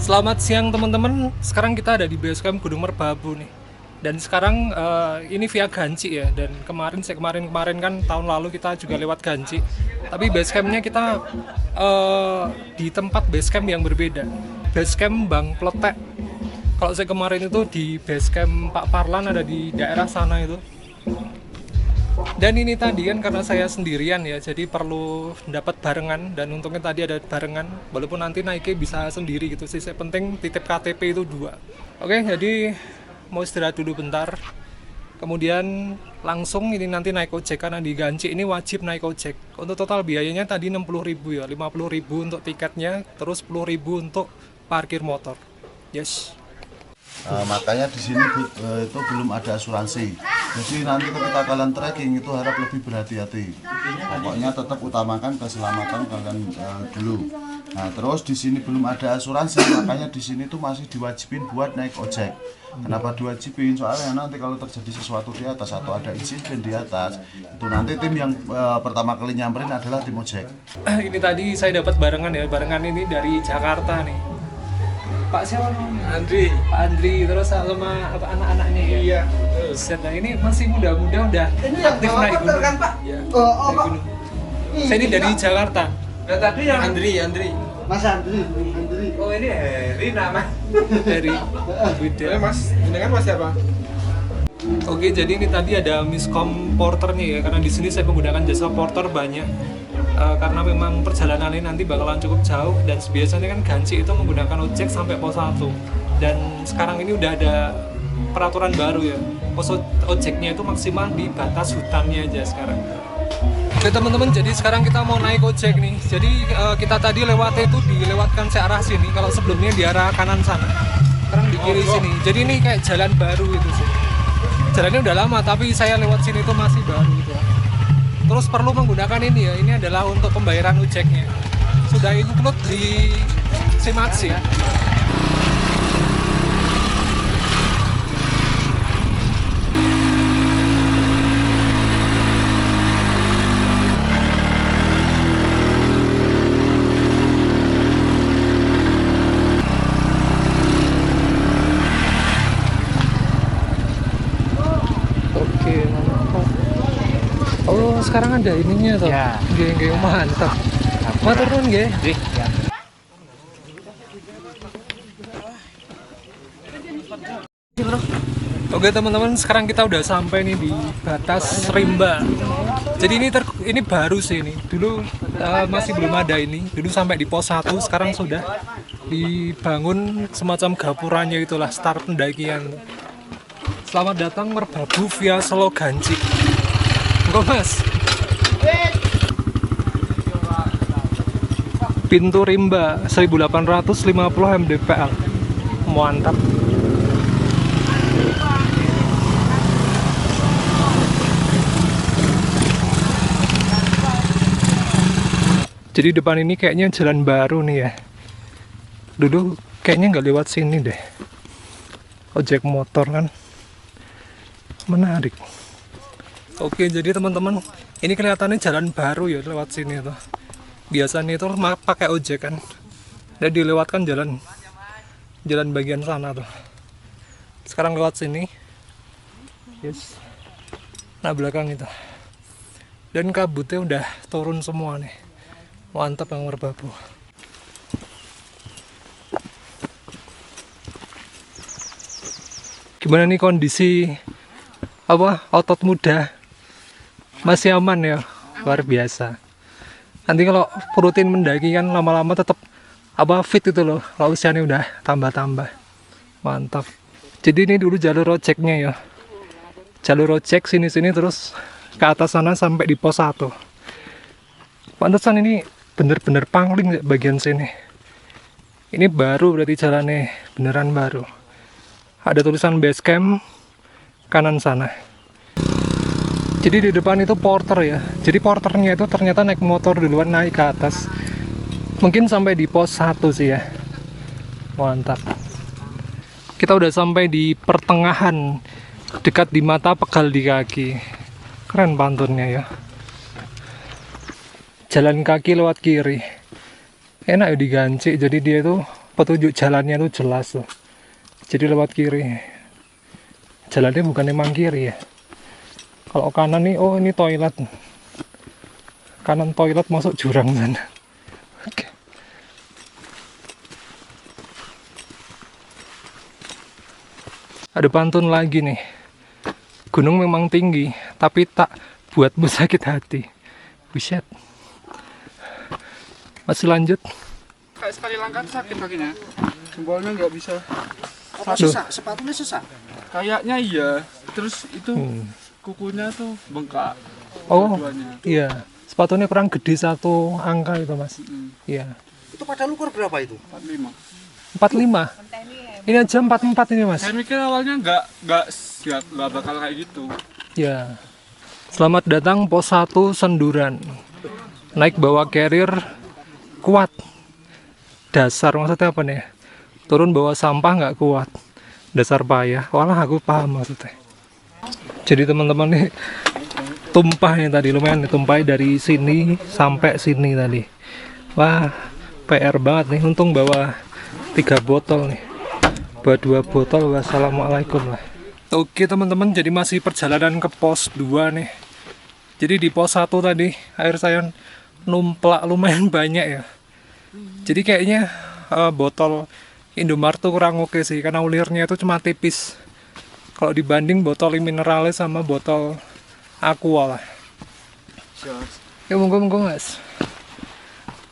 Selamat siang teman-teman. Sekarang kita ada di base camp Gunung Merbabu nih. Dan sekarang ini via Ganci ya. Dan kemarin kan tahun lalu kita juga lewat Ganci. Tapi base campnya kita di tempat base camp yang berbeda. Base camp Bang Pletek. Kalau saya kemarin itu di base camp Pak Parlan ada di daerah sana itu. Dan ini tadi kan karena saya sendirian ya, jadi perlu dapat barengan, dan untungnya tadi ada barengan, walaupun nanti naiknya bisa sendiri gitu sih. Yang penting titip KTP itu 2. Oke, jadi mau istirahat dulu bentar. Kemudian langsung ini nanti naik ojek, karena di Ganci ini wajib naik ojek. Untuk total biayanya tadi 60.000 ya, 50.000 untuk tiketnya, terus 10.000 untuk parkir motor. Yes. Makanya di sini itu belum ada asuransi. Jadi nanti ketika kalian trekking itu harap lebih berhati-hati. Pokoknya tetap utamakan keselamatan kalian dulu. Nah, terus di sini belum ada asuransi, makanya di sini tuh masih diwajibin buat naik ojek. Kenapa diwajibin? Soalnya nanti kalau terjadi sesuatu di atas atau ada insiden di atas, itu nanti tim yang pertama kali nyamperin adalah tim ojek. Ini tadi saya dapat barengan ya, barengan ini dari Jakarta nih. Pak siapa namanya? Andri. Pak Andri, terus sama anak-anaknya ya? Iya. Set, nah ini masih muda-muda udah aktif naik gunung. Kan, Pak? Ya, Oh, naik gunung. Saya ini dari Jakarta. Nah, tadi yang Andri. Mas Andri. Oh, ini Heri nama. Dari Wida. Mas, ini kan Mas siapa? Oke, jadi ini tadi ada miskom porternya ya, karena di sini saya menggunakan jasa porter banyak. Karena memang perjalanan ini nanti bakalan cukup jauh, dan biasanya kan Ganci itu menggunakan ojek sampai pos 1. Dan sekarang ini udah ada peraturan baru ya, pos ojeknya itu maksimal di batas hutannya aja sekarang. Oke teman-teman, jadi sekarang kita mau naik ojek nih. Jadi kita tadi lewatnya itu dilewatkan ke arah sini, kalau sebelumnya di arah kanan sana, sekarang di kiri sini. Jadi ini kayak jalan baru itu sih. Jalannya udah lama, tapi saya lewat sini itu masih baru gitu ya. Terus perlu menggunakan ini ya, ini adalah untuk pembayaran ojeknya. Sudah include di Simaksi. Oke, mantap. Oh, sekarang ada ininya tuh. Ya. Geng mantap. Mau turun nggih? Nggih, ya. Oke teman-teman, sekarang kita udah sampai nih di batas Rimba. Jadi ini baru sih ini. Dulu masih belum ada ini. Dulu sampai di pos 1, sekarang sudah dibangun semacam gapuranya itulah, start pendakian. Selamat datang Merbabu via Selo Ganci. Enggak mas. Pintu Rimba 1850 mdpl. Mantap. Jadi depan ini kayaknya jalan baru nih ya. Dulu kayaknya nggak lewat sini deh. Ojek motor kan. Menarik. Oke, jadi teman-teman, ini kelihatannya jalan baru ya lewat sini tuh. Biasanya itu pakai ojek kan. Dan dilewatkan jalan bagian sana tuh. Sekarang lewat sini. Yes. Nah, belakang itu. Dan kabutnya udah turun semua nih. Mantap yang Merbabu. Gimana nih kondisi otot muda? Masih aman ya? Luar biasa. Nanti kalau rutin mendaki kan lama-lama tetap fit itu loh. Kalau usianya udah tambah-tambah. Mantap. Jadi ini dulu jalur ojeknya ya. Jalur ojek sini-sini terus ke atas sana sampai di pos 1. Pantesan ini bener-bener pangling bagian sini. Ini baru berarti jalannya, beneran baru. Ada tulisan base camp kanan sana. Jadi di depan itu porter ya. Jadi porternya itu ternyata naik motor duluan, naik ke atas. Mungkin sampai di pos 1 sih ya. Mantap. Kita udah sampai di pertengahan, dekat di mata, pegal di kaki. Keren pantunnya ya. Jalan kaki lewat kiri. Enak ya di Ganci, jadi dia itu petunjuk jalannya tuh jelas tuh. Jadi lewat kiri. Jalannya bukan emang kiri ya. Kalau kanan nih, oh ini toilet. Kanan toilet masuk jurang sana. Oke. Ada pantun lagi nih. Gunung memang tinggi, tapi tak buatmu sakit hati. Buset. Masih lanjut. Kayak sekali langkah sakit kakinya. Jempolnya nggak bisa. Apa sesak? Sepatunya sesak? Kayaknya iya. Terus itu kukunya tuh bengkak. Oh, Dua-duanya. iya. Sepatunya kurang gede satu angka itu, Mas. Iya. Itu pada ukur berapa itu? 45. 45. Ini aja 44 ini, Mas. Saya mikir awalnya nggak bakal kayak gitu. Ya. Selamat datang pos 1 Senduran. Naik bawa carrier kuat. Dasar maksudnya apa nih? Turun bawa sampah nggak kuat. Dasar payah. Walah aku paham maksudnya. Jadi teman-teman nih tumpahnya tadi lumayan tumpah dari sini sampai sini tadi. Wah, PR banget nih. Untung bawa 3 botol nih. Bawa 2 botol. Wassalamualaikum lah. Oke teman-teman, jadi masih perjalanan ke pos 2 nih. Jadi di pos 1 tadi air saya numplak lumayan banyak ya. Jadi kayaknya botol Indomaret tuh kurang oke sih, karena ulirnya itu cuma tipis. Kalau dibanding botol mineralnya sama botol Aqua lah. Ya monggo Mas.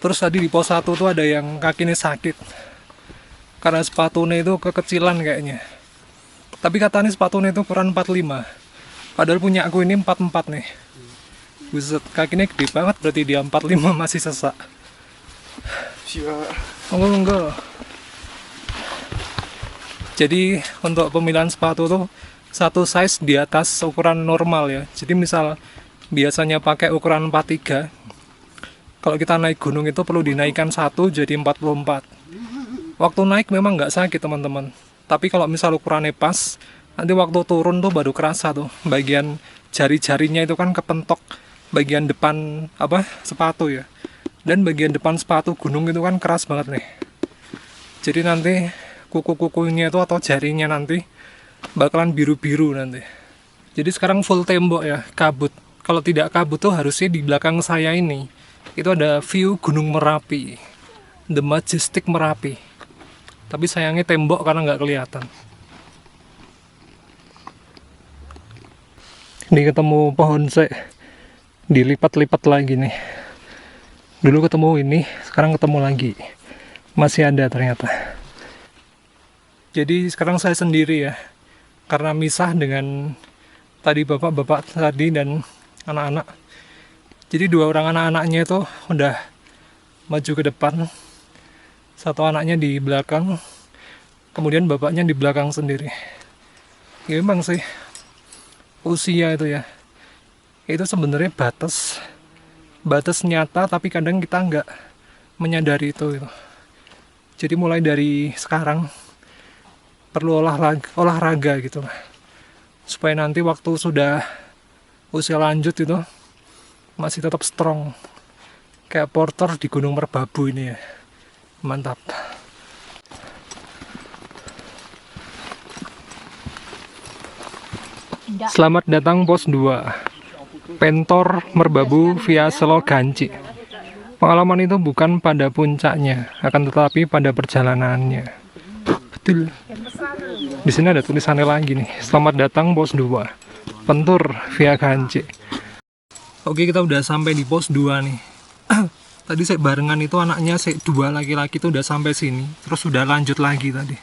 Terus tadi di pos 1 tuh ada yang kakinya sakit. Karena sepatunya itu kekecilan kayaknya. Tapi katanya sepatunya itu ukuran 45. Padahal punya aku ini 44 nih. Buset, kakinya gede banget, berarti dia 45 masih sesak. Monggo. Jadi untuk pemilihan sepatu tuh satu size di atas ukuran normal ya. Jadi misal biasanya pakai ukuran 43, kalau kita naik gunung itu perlu dinaikkan 1 jadi 44. Waktu naik memang nggak sakit teman-teman. Tapi kalau misal ukurannya pas, nanti waktu turun tuh baru kerasa tuh. Bagian jari-jarinya itu kan kepentok bagian depan sepatu ya. Dan bagian depan sepatu gunung itu kan keras banget nih. Jadi nanti kuku-kukunya itu atau jarinya nanti bakalan biru-biru nanti. Jadi sekarang full tembok ya, kabut. Kalau tidak kabut tuh harusnya di belakang saya ini itu ada view Gunung Merapi, The Majestic Merapi. Tapi sayangnya tembok karena nggak kelihatan. Ini ketemu pohon dilipat-lipat lagi nih. Dulu ketemu ini, sekarang ketemu lagi. Masih ada ternyata. Jadi sekarang saya sendiri ya. Karena misah dengan tadi bapak-bapak tadi dan anak-anak. Jadi 2 orang anak-anaknya itu udah maju ke depan. Satu anaknya di belakang, kemudian bapaknya di belakang sendiri. Ya memang sih, usia itu ya, itu sebenarnya batas nyata, tapi kadang kita nggak menyadari itu. Jadi mulai dari sekarang perlu olahraga gitu lah, supaya nanti waktu sudah usia lanjut itu masih tetap strong, kayak porter di Gunung Merbabu ini ya. Mantap. Selamat datang pos 2 Pentor Merbabu via Selo Ganci. Pengalaman itu bukan pada puncaknya, akan tetapi pada perjalanannya. Betul. Di sini ada tulisannya lagi nih. Selamat datang pos 2 Pentor via Ganci. Oke, kita udah sampai di pos 2 nih. Tadi saya barengan itu anaknya 2 laki-laki itu udah sampai sini, terus udah lanjut lagi tadi.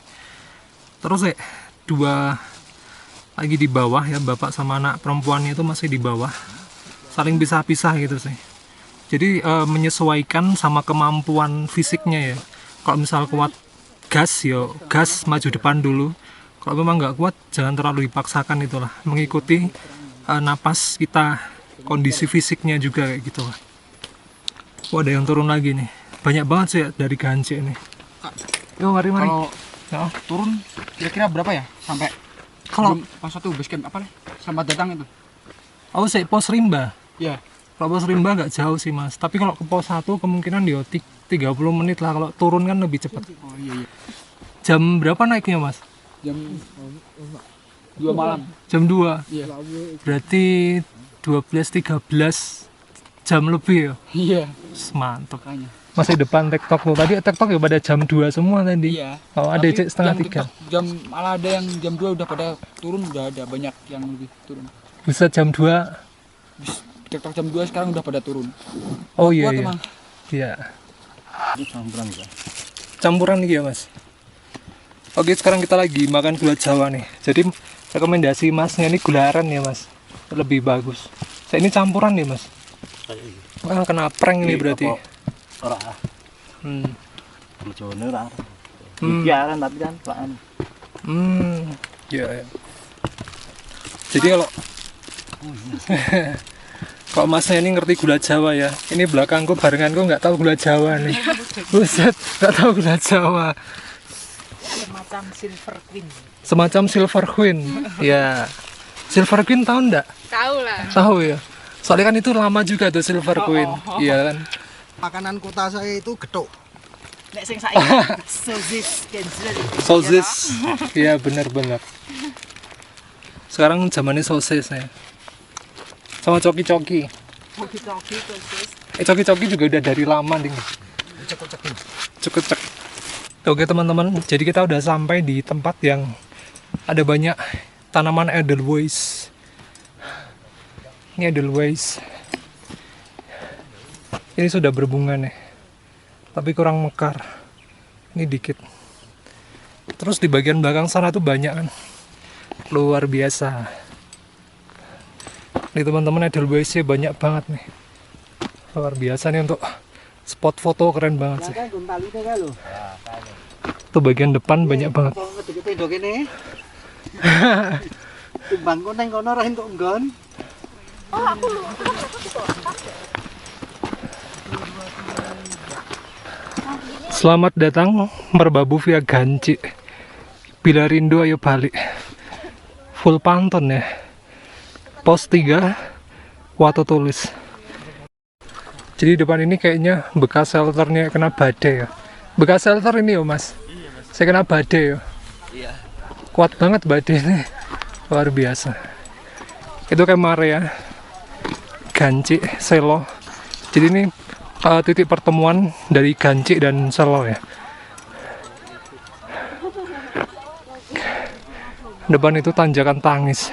Terus 2 lagi di bawah ya, bapak sama anak perempuannya itu masih di bawah, saling pisah-pisah gitu sih. Jadi menyesuaikan sama kemampuan fisiknya ya. Kalau misal kuat gas maju depan dulu. Kalau memang nggak kuat jangan terlalu dipaksakan itulah, mengikuti napas kita, kondisi fisiknya juga kayak gitu lah. Wah, ada yang turun lagi nih. Banyak banget sih dari Ganci ini. Yo, mari. Kalau turun kira-kira berapa ya sampai kalau pos 1 base camp apa nih? Selamat datang itu. Pos Rimba. Ya. Kalau pos Rimba nggak jauh sih Mas. Tapi kalau ke pos 1 kemungkinan di 30 menit lah, kalau turun kan lebih cepat. Oh iya. Jam berapa naiknya Mas? Jam 2 malam. Jam 2. Iya. Berarti 12-13 jam lebih ya. Iya. Mantap. Makanya. Masih depan TikTok tuh. Tadi TikTok ya pada jam 2 semua tadi. Iya. Oh, ada Tapi cek setengah yang 3. TikTok Jam malah ada yang jam 2 udah pada turun, udah ada banyak yang lebih turun. Bisa jam 2. TikTok jam 2 sekarang udah pada turun. Oh iya Kuat iya. emang. Iya. Ini campuran ya. Campuran nih ya Mas. Oke, sekarang kita lagi makan gula Jawa nih. Jadi rekomendasi Masnya ini gula aren ya Mas. Lebih bagus. Saya ini campuran nih Mas. Wah, kena prank ini berarti. Ora. Hmm. Bojone ora. Hmm. Iki aran tapi kan pelan. Ya, ya. Jadi kalau kalau Masnya ini ngerti gula Jawa ya. Ini belakangku barenganku nggak tahu gula Jawa nih. Buset, nggak tahu gula Jawa. Semacam silver queen. Semacam silver queen. Ya. Silver queen tahu nggak? Tahu lah. Tahu ya. Soalnya kan itu lama juga tuh silver queen. Iya kan. Makanan kota saya itu getuk. Nek sing saiki sosis cancel. Sosis. Iya benar-benar. Sekarang zamannya sosis ya. Sama coki-coki. Hoki-hoki sosis. Coki-coki juga udah dari lama nih. Cek. Oke teman-teman, jadi kita udah sampai di tempat yang ada banyak tanaman edelweiss. Ini edelweiss. Ini sudah berbunga nih, tapi kurang mekar. Ini dikit. Terus di bagian belakang sana tuh banyak kan, luar biasa. Nih teman-teman, edelweissnya banyak banget nih, luar biasa nih untuk spot foto, keren banget sih. Tuh bagian depan banyak banget. Timbang kono nang kono ra entuk nggon. Selamat datang Merbabu via Ganci. Bila rindu ayo balik. Full pantun ya. Pos 3 Watu Tulis. Jadi depan ini kayaknya bekas shelternya kena badai ya. Bekas shelter ini ya Mas. Saya kena badai ya. Iya. Kuat banget badai ini. Luar biasa. Itu kemare ya. Ganci, Selo. Jadi ini titik pertemuan dari Ganci dan Selo ya. Depan itu tanjakan Tangis.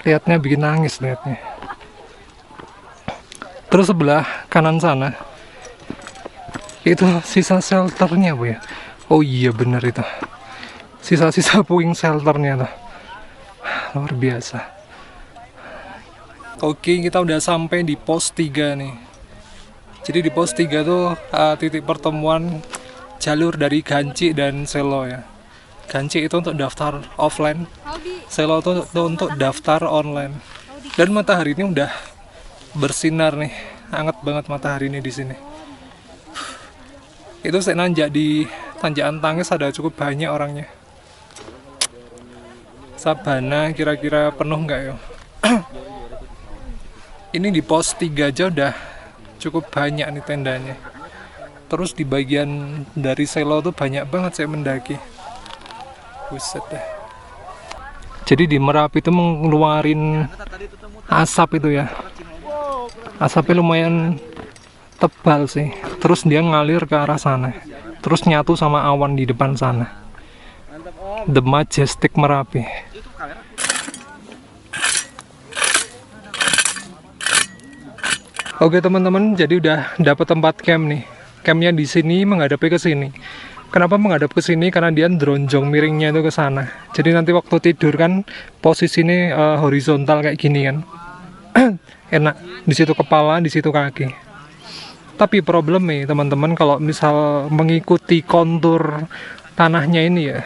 Lihatnya bikin nangis lihatnya. Terus sebelah kanan sana itu sisa shelternya Bu ya. Oh iya bener itu. Sisa-sisa puing shelternya tuh. Luar biasa. Oke, kita udah sampai di pos 3 nih. Jadi di pos 3 tuh titik pertemuan jalur dari Ganci dan Selo ya. Ganci itu untuk daftar offline, Selo itu untuk daftar online. Dan matahari ini udah bersinar nih, hangat banget matahari ini di sini. Itu saya nanjak di tanjakan Tangis ada cukup banyak orangnya. Sabana kira-kira penuh nggak ya? Ini di pos 3 aja udah cukup banyak nih tendanya. Terus di bagian dari Selo tuh banyak banget saya mendaki. Buset deh. Jadi di Merapi itu mengeluarin asap itu ya. Asapnya lumayan tebal sih. Terus dia ngalir ke arah sana. Terus nyatu sama awan di depan sana. The Majestic Merapi. Oke teman-teman, jadi udah dapat tempat camp nih. Campnya di sini menghadapi ke sini. Kenapa menghadap ke sini? Karena dia dronjong miringnya itu ke sana. Jadi nanti waktu tidur kan posisinya horizontal kayak gini kan. Enak. Di situ kepala, di situ kaki. Tapi problemnya teman-teman kalau misal mengikuti kontur tanahnya ini ya,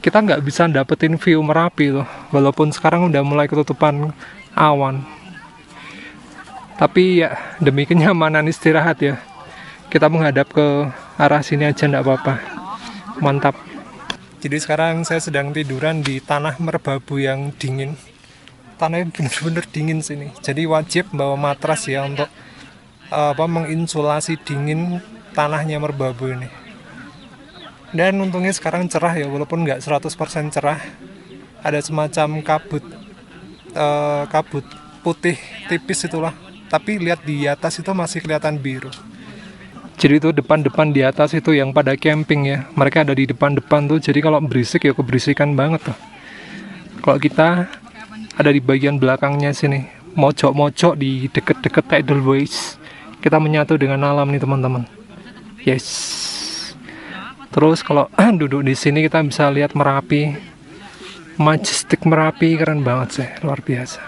kita nggak bisa dapetin view Merapi tuh. Walaupun sekarang udah mulai ketutupan awan. Tapi ya demi kenyamanan istirahat ya, kita menghadap ke arah sini aja nggak apa-apa. Mantap. Jadi sekarang saya sedang tiduran di tanah Merbabu yang dingin. Tanahnya bener-bener dingin sini. Jadi wajib bawa matras ya untuk menginsulasi dingin tanahnya Merbabu ini. Dan untungnya sekarang cerah ya, walaupun nggak 100% cerah. Ada semacam kabut putih tipis itulah. Tapi lihat di atas itu masih kelihatan biru. Jadi itu depan-depan di atas itu yang pada camping ya. Mereka ada di depan-depan tuh. Jadi kalau berisik ya keberisikan banget tuh. Kalau kita ada di bagian belakangnya sini. Mojok-mojok di deket-deket Edelweiss. Kita menyatu dengan alam nih teman-teman. Yes. Terus kalau duduk di sini kita bisa lihat Merapi. Majestic Merapi, keren banget sih, luar biasa.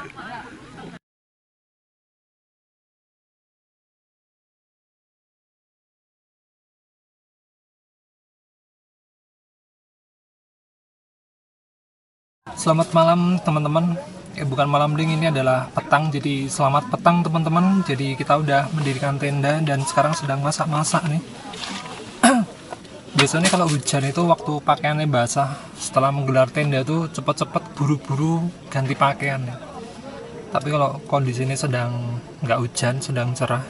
Selamat malam teman-teman. Bukan malam ding, ini adalah petang. Jadi selamat petang teman-teman. Jadi kita udah mendirikan tenda dan sekarang sedang masak-masak nih. Biasanya kalau hujan itu waktu pakaiannya basah, setelah menggelar tenda tuh cepet-cepet buru-buru ganti pakaian. Tapi kalau kondisi ini sedang nggak hujan, sedang cerah,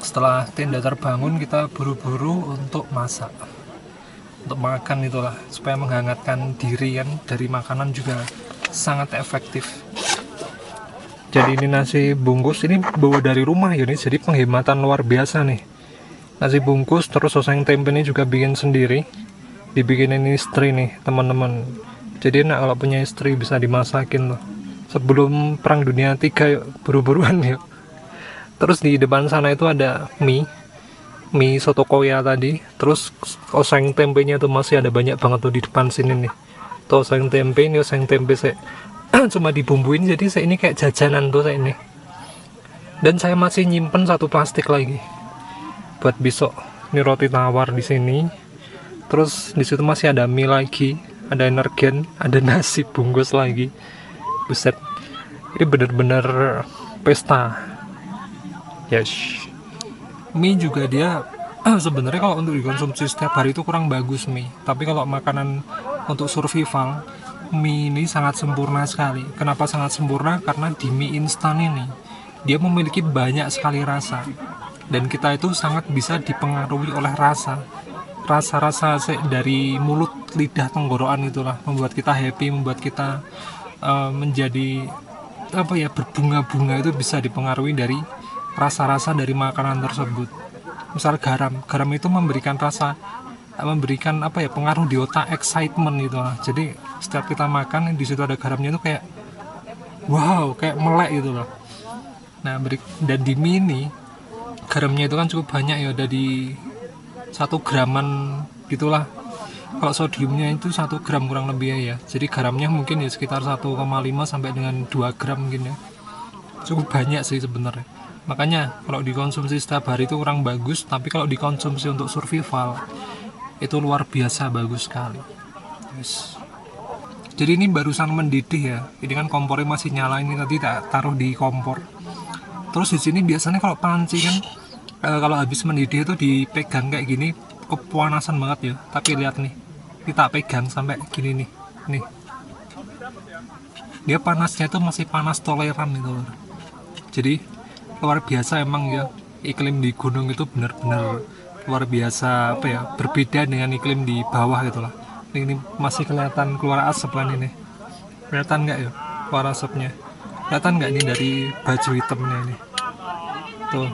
setelah tenda terbangun kita buru-buru untuk masak, untuk makan itulah, supaya menghangatkan diri kan. Dari makanan juga sangat efektif. Jadi ini nasi bungkus, ini bawa dari rumah ya, ini jadi penghematan luar biasa nih. Nasi bungkus, terus oseng tempe ini juga bikin sendiri, dibikinin istri nih teman-teman. Jadi enak kalau punya istri, bisa dimasakin loh sebelum Perang Dunia 3, yuk buru-buruan yuk. Terus di depan sana itu ada mie soto koya tadi. Terus oseng tempenya tuh masih ada banyak banget tuh di depan sini nih. Tuh oseng tempe, ini oseng tempe saya cuma dibumbuin, jadi saya ini kayak jajanan tuh saya ini. Dan saya masih nyimpen satu plastik lagi buat besok. Ini roti tawar di sini. Terus di situ masih ada mie lagi, ada energen, ada nasi bungkus lagi. Buset, ini bener-bener pesta. Yes. Mie juga dia sebenarnya kalau untuk dikonsumsi setiap hari itu kurang bagus mie. Tapi kalau makanan untuk survival, mie ini sangat sempurna sekali. Kenapa sangat sempurna? Karena di mie instan ini dia memiliki banyak sekali rasa. Dan kita itu sangat bisa dipengaruhi oleh rasa dari mulut, lidah, tenggorokan itulah, membuat kita happy, membuat kita menjadi berbunga-bunga. Itu bisa dipengaruhi dari rasa-rasa dari makanan tersebut. Misal garam itu memberikan pengaruh di otak, excitement itulah. Jadi setiap kita makan di situ ada garamnya itu kayak wow, kayak melek itulah. Nah, dan di mie ini garamnya itu kan cukup banyak ya, ada di 1 graman gitulah. Kalau sodiumnya itu 1 gram kurang lebih ya. Jadi garamnya mungkin ya sekitar 1,5 sampai dengan 2 gram mungkin ya. Cukup banyak sih sebenarnya. Makanya kalau dikonsumsi setiap hari itu kurang bagus, tapi kalau dikonsumsi untuk survival itu luar biasa bagus sekali. Yes. Jadi ini barusan mendidih ya. Ini kan kompornya masih nyala, ini tadi tak taruh di kompor. Terus di sini biasanya kalau panci kan kalau habis mendidih itu dipegang kayak gini, kepanasan banget ya. Tapi lihat nih, kita pegang sampai gini nih. Nih. Dia panasnya itu masih panas toleran gitu loh. Jadi luar biasa emang ya, iklim di gunung itu benar-benar luar biasa berbeda dengan iklim di bawah gitulah. Ini masih kelihatan keluar asap kan ini. Kelihatan nggak ya keluar asapnya? Kelihatan nggak ini dari baju hitamnya ini? Tuh,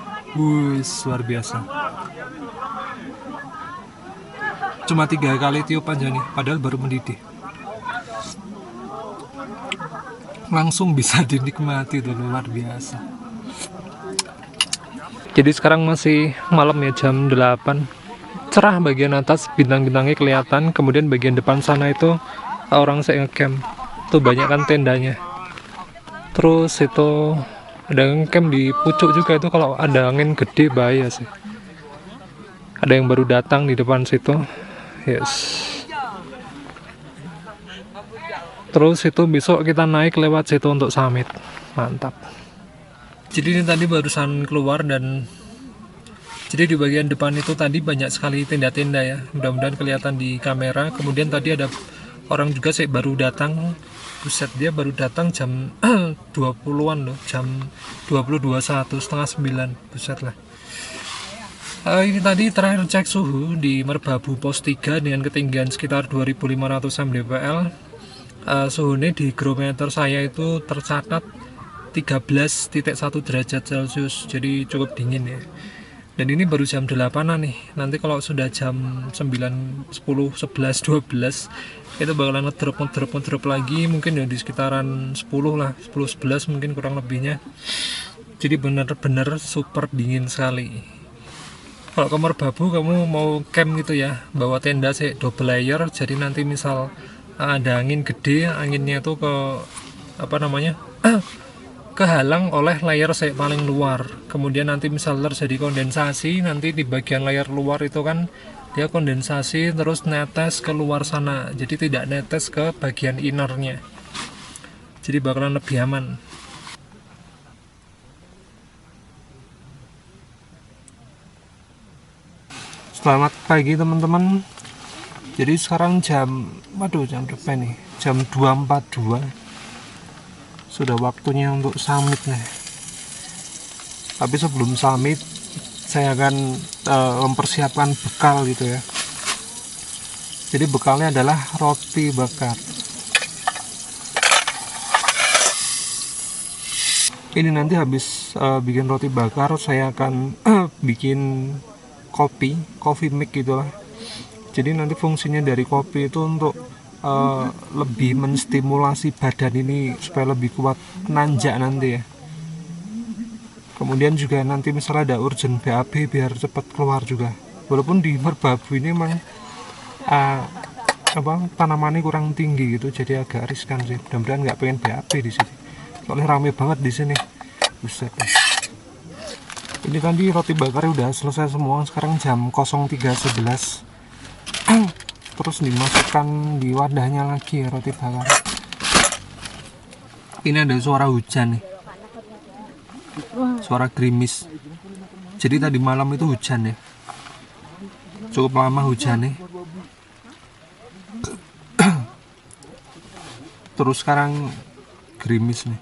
luar biasa. Cuma 3 kali tiup aja nih, padahal baru mendidih. Langsung bisa dinikmati tuh, luar biasa. Jadi sekarang masih malam ya, jam 8. Cerah bagian atas, bintang-bintangnya kelihatan. Kemudian bagian depan sana itu orang saya ngecamp. Tuh banyak kan tendanya. Terus itu ada ngecamp di pucuk juga, itu kalau ada angin gede bahaya sih. Ada yang baru datang di depan situ. Yes. Terus itu besok kita naik lewat situ untuk summit. Mantap. Jadi ini tadi barusan keluar, dan jadi di bagian depan itu tadi banyak sekali tenda-tenda ya. Mudah-mudahan kelihatan di kamera. Kemudian tadi ada orang juga sih baru datang. Buset, dia baru datang jam 20-an loh, jam 22.01, setengah 9. Buset lah. Ini tadi terakhir cek suhu di Merbabu pos 3 dengan ketinggian sekitar 2500 mdpl. Suhunya di hygrometer saya itu tercatat 13.1 derajat Celcius, jadi cukup dingin ya. Dan ini baru jam 8-an nih. Nanti kalau sudah jam 9, 10, 11, 12 itu bakalan ngedrop lagi, mungkin ya di sekitaran 10 lah, 10-11 mungkin kurang lebihnya. Jadi bener-bener super dingin sekali. Kalau ke Merbabu kamu mau camp gitu ya, bawa tenda sih double layer, jadi nanti misal ada angin gede, anginnya itu ke apa namanya kehalang oleh layer saya paling luar. Kemudian nanti misal terjadi kondensasi, nanti di bagian layer luar itu kan dia kondensasi terus netes ke luar sana, jadi tidak netes ke bagian innernya, jadi bakalan lebih aman. Selamat pagi teman-teman. Jadi sekarang jam berapa nih? Jam 2.42. Sudah waktunya untuk summit nih. Tapi sebelum summit saya akan mempersiapkan bekal gitu ya. Jadi bekalnya adalah roti bakar. Ini nanti habis bikin roti bakar, saya akan bikin coffee mix gitulah. Jadi nanti fungsinya dari kopi itu untuk lebih menstimulasi badan ini supaya lebih kuat nanjak nanti ya. Kemudian juga nanti misalnya ada urgent BAB biar cepat keluar juga. Walaupun di Merbabu ini memang tanamannya kurang tinggi gitu, jadi agak riskan sih. Mudah-mudahan nggak pengen BAB di sini. Soalnya rame banget di sini. Buset. Ini tadi roti bakarnya udah selesai semua. Sekarang jam 03.11. Terus dimasukkan di wadahnya lagi ya roti bakar. Ini ada suara hujan nih. Suara gerimis. Jadi tadi malam itu hujan ya. Cukup lama hujan nih. Terus sekarang gerimis nih.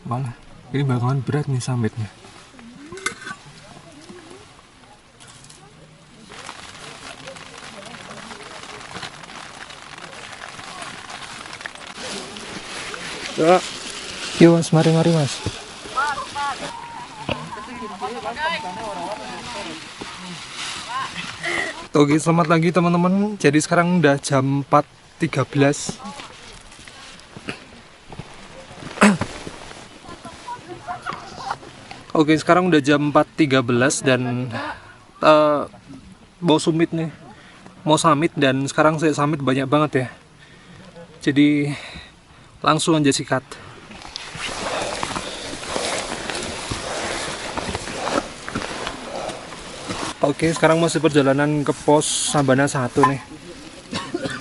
Walah, ini bakalan berat nih summitnya. Ya. Yuk mas, mari mas. Oke, selamat pagi teman-teman. Jadi sekarang udah jam 4.13. Oke, sekarang udah jam 4.13 dan mau summit nih. Mau summit dan sekarang saya summit banyak banget ya. Jadi langsung aja sikat. Oke, sekarang masih perjalanan ke pos Sabana 1 nih.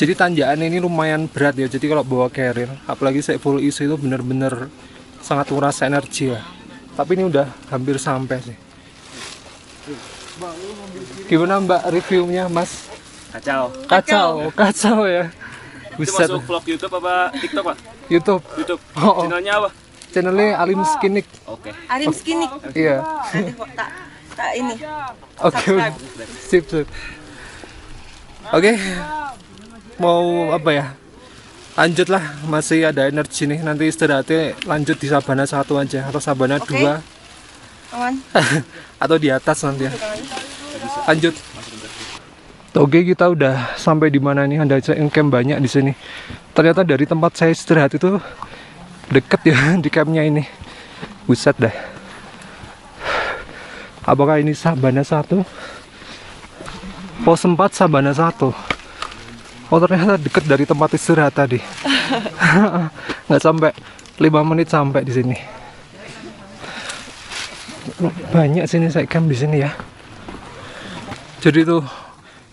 Jadi tanjakan ini lumayan berat ya. Jadi kalau bawa carrier, apalagi saya full isi itu bener-bener sangat nguras energi ya. Tapi ini udah hampir sampai sih. Gimana Mbak reviewnya Mas? Kacau ya. Buset. Itu masuk vlog YouTube apa TikTok Pak? YouTube. Oh. Channelnya apa? Channelnya Alim Skinik. Oke. Arim Skinik. Iya. Nanti kok tak ini. Oke. Sip. Oke. Mau apa ya? Lanjutlah, masih ada energi nih. Nanti istirahatnya lanjut di Sabana 1 aja atau Sabana 2. Aman. Atau di atas nanti ya. Lanjut. Oke, kita udah sampai di mana nih? Ada camp banyak di sini. Ternyata dari tempat saya istirahat itu deket ya di campnya ini. Buset dah. Apakah ini Sabana 1? Pos 4 Sabana 1. Oh, ternyata deket dari tempat istirahat tadi. Nggak sampai 5 menit sampai di sini. Banyak sini saya camp di sini ya. Jadi tuh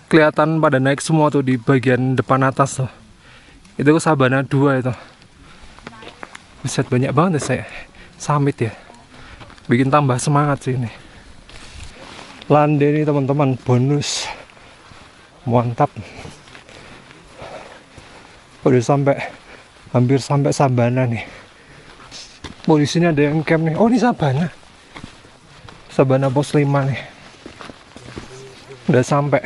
kelihatan pada naik semua tuh di bagian depan atas tuh. Itu Sabana 2 itu. Buset, banyak banget ya saya summit ya. Bikin tambah semangat sih ini. Lande nih teman-teman, bonus. Mantap. Udah sampai, hampir sampai Sabana nih. Oh, di sini ada yang camp nih. Oh, ini Sabana. Sabana pos 5 nih. Udah sampai.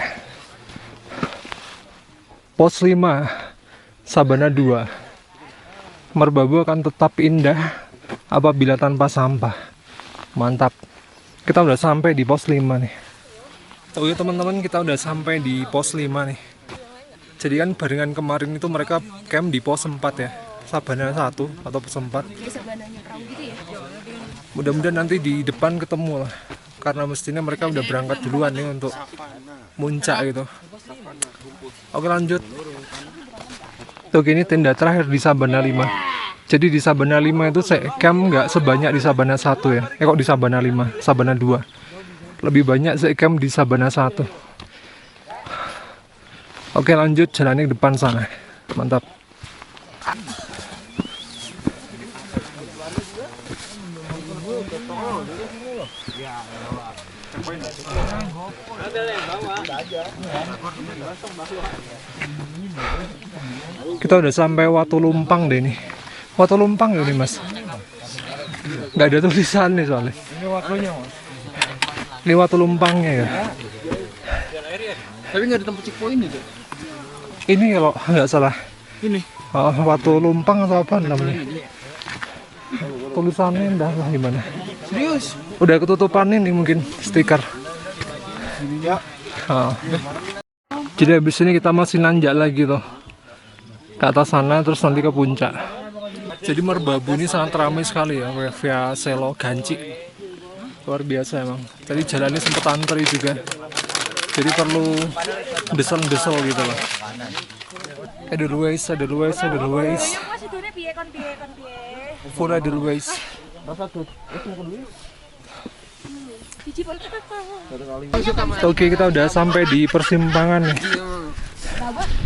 Pos 5 Sabana 2. Merbabu akan tetap indah apabila tanpa sampah. Mantap. Kita udah sampai di pos 5 nih. Oke teman-teman, kita udah sampai di pos 5 nih. Jadi kan barengan kemarin itu mereka camp di pos 4 ya. Sabana 1 atau pos 4. Mudah-mudahan nanti di depan ketemu lah. Karena mestinya mereka udah berangkat duluan nih untuk muncak gitu. Oke lanjut. Oke, ini tenda terakhir di Sabana 5. Jadi di Sabana 5 itu camp nggak sebanyak di Sabana 1 ya. Kok di Sabana 5, Sabana 2. Lebih banyak camp di Sabana 1. Oke lanjut, jalannya ke depan sana. Mantap. Kita udah sampai Watu Lumpang deh nih. Watu Lumpang ya nih mas. Nggak ada tulisannya soalnya. Ini Watu Lumpangnya ya. Tapi nggak ada tempat checkpoint itu. Ini kalau nggak salah. Ini. Oh, Watu Lumpang atau apa namanya? Tulisannya entah lah gimana. Serius? Udah ketutupan ini mungkin stiker. Oh. Jadi habis ini kita masih nanjak lagi tuh ke atas sana, terus nanti ke puncak. Jadi Merbabu ini sangat ramai sekali ya, via Selo Ganci. Luar biasa emang. Tadi jalannya sempet antri juga. Jadi perlu desel-desel gitu loh. Edelweiss. Full Edelweiss. Oke, kita udah sampai di persimpangan nih.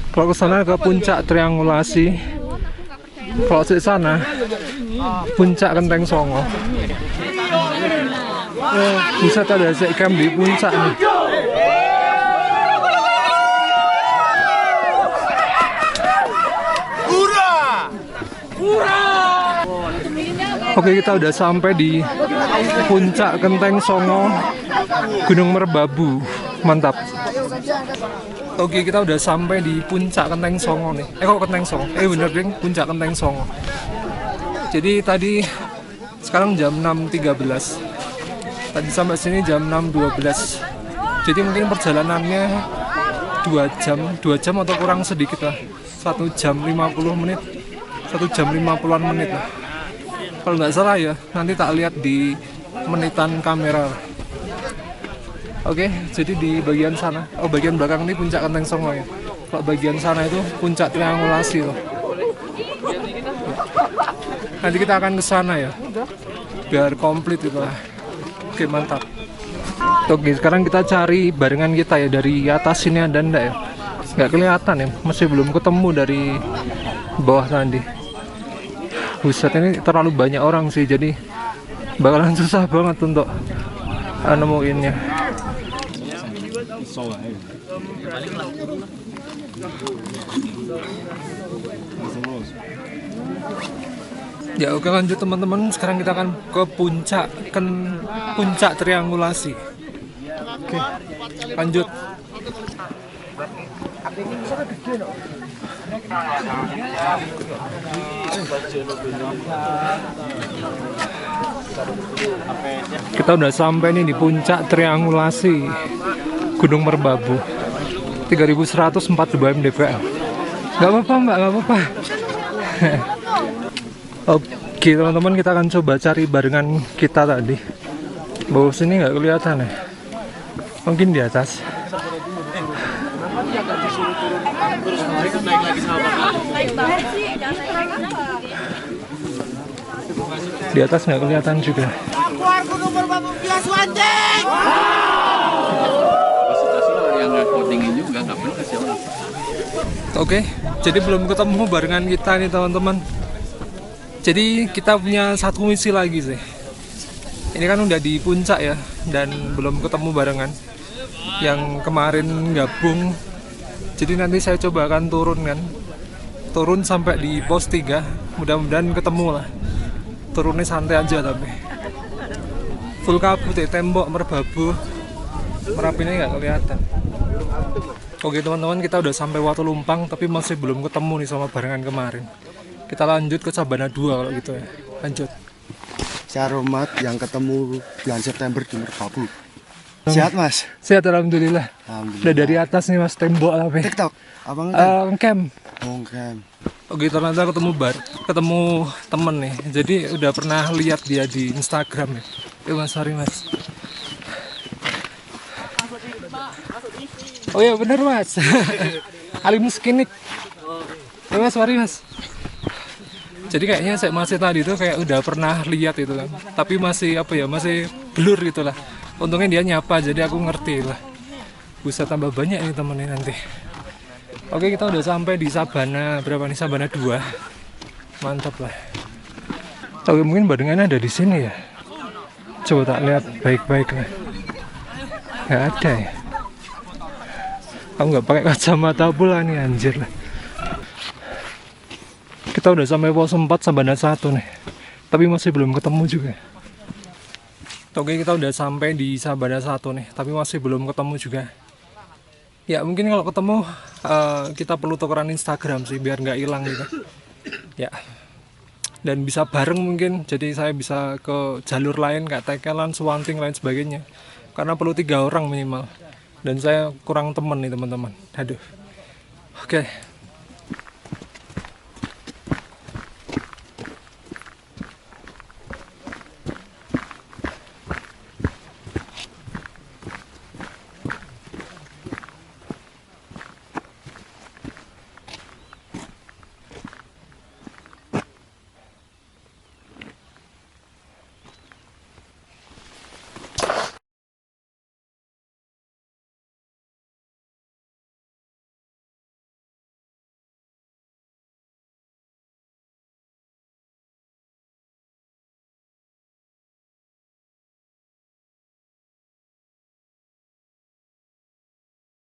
Kalau ke sana ke puncak triangulasi. Kalau di sana puncak Kenteng Songo. Bisa ada camp di puncak nih. Oke, kita udah sampai di puncak Kenteng Songo, Gunung Merbabu. Mantap. Oke, kita udah sampai di puncak Kenteng Songo nih. Kok Kenteng Songo? Bener ding, puncak Kenteng Songo. Jadi tadi sekarang jam 6.13. Tadi sampai sini jam 6.12. Jadi mungkin perjalanannya 2 jam atau kurang sedikit lah. 1 jam 50 menit. 1 jam 50-an menit lah. Kalau nggak salah ya, nanti tak lihat di menitan kamera. Oke, jadi di bagian sana, bagian belakang ini puncak Kenteng Songo ya. Kalau bagian sana itu puncak triangulasi loh. Nanti kita akan ke sana ya, biar komplit gitu lah. Oke, mantap. Oke, sekarang kita cari barengan kita ya, dari atas sini ada ndak ya? Nggak kelihatan ya, masih belum ketemu dari bawah tadi. Buset, ini terlalu banyak orang sih, jadi bakalan susah banget untuk nemuinnya. Ya oke, lanjut teman-teman. Sekarang kita akan ke puncak triangulasi. Oke, lanjut. Kita udah sampai nih di puncak triangulasi Gunung Merbabu. 3142 mdpl. Gak apa-apa mbak, gak apa-apa. Oke teman-teman, kita akan coba cari barengan kita tadi. Bawah sini nggak kelihatan ya. Mungkin di atas. Di atas nggak kelihatan juga. Oke, jadi belum ketemu barengan kita nih teman-teman. Jadi kita punya satu misi lagi sih. Ini kan udah di puncak ya, dan belum ketemu barengan. Yang kemarin gabung. Jadi nanti saya coba akan turun kan turun sampai di pos 3. Mudah-mudahan ketemu lah. Turunnya santai aja tapi full kabut ya, tembok merbabu, Merapinya nggak kelihatan. Oke teman-teman, kita udah sampai Watu Lumpang tapi masih belum ketemu nih sama barengan kemarin. Kita lanjut ke Sabana 2 kalau gitu ya. Lanjut. Saromat yang ketemu bulan September di Merbabu. Sehat mas? Sehat alhamdulillah. Alhamdulillah. Udah dari atas nih mas, tembok tapi. TikTok? Apa Camp. Camp. Oke ternyata ketemu temen nih. Jadi udah pernah lihat dia di Instagram ya. Mas, sorry mas. Oh iya bener mas. Alim Skinik. Ya mas, sorry mas. Jadi kayaknya saya masih tadi tuh kayak udah pernah lihat itu kan. Tapi masih apa ya, masih blur gitu lah. Untungnya dia nyapa jadi aku ngerti lah. Bisa tambah banyak nih temennya nanti. Oke kita udah sampai di Sabana, berapa nih, Sabana 2. Mantap lah. Oke mungkin barengannya ada di sini ya. Coba tak lihat baik-baik lah. Nggak ada ya. Aku nggak pakai kacamata pula nih anjir lah. Kita udah sampai pos 4 Sabana 1 nih. Tapi masih belum ketemu juga. Oke kita udah sampai di Sabana 1 nih. Tapi masih belum ketemu juga. Ya mungkin kalau ketemu kita perlu tukeran Instagram sih biar nggak hilang gitu. Ya. Dan bisa bareng mungkin. Jadi saya bisa ke jalur lain kayak Tekelan, Suwanting lain sebagainya. Karena perlu 3 orang minimal. Dan saya kurang temen nih teman-teman. Aduh. Oke.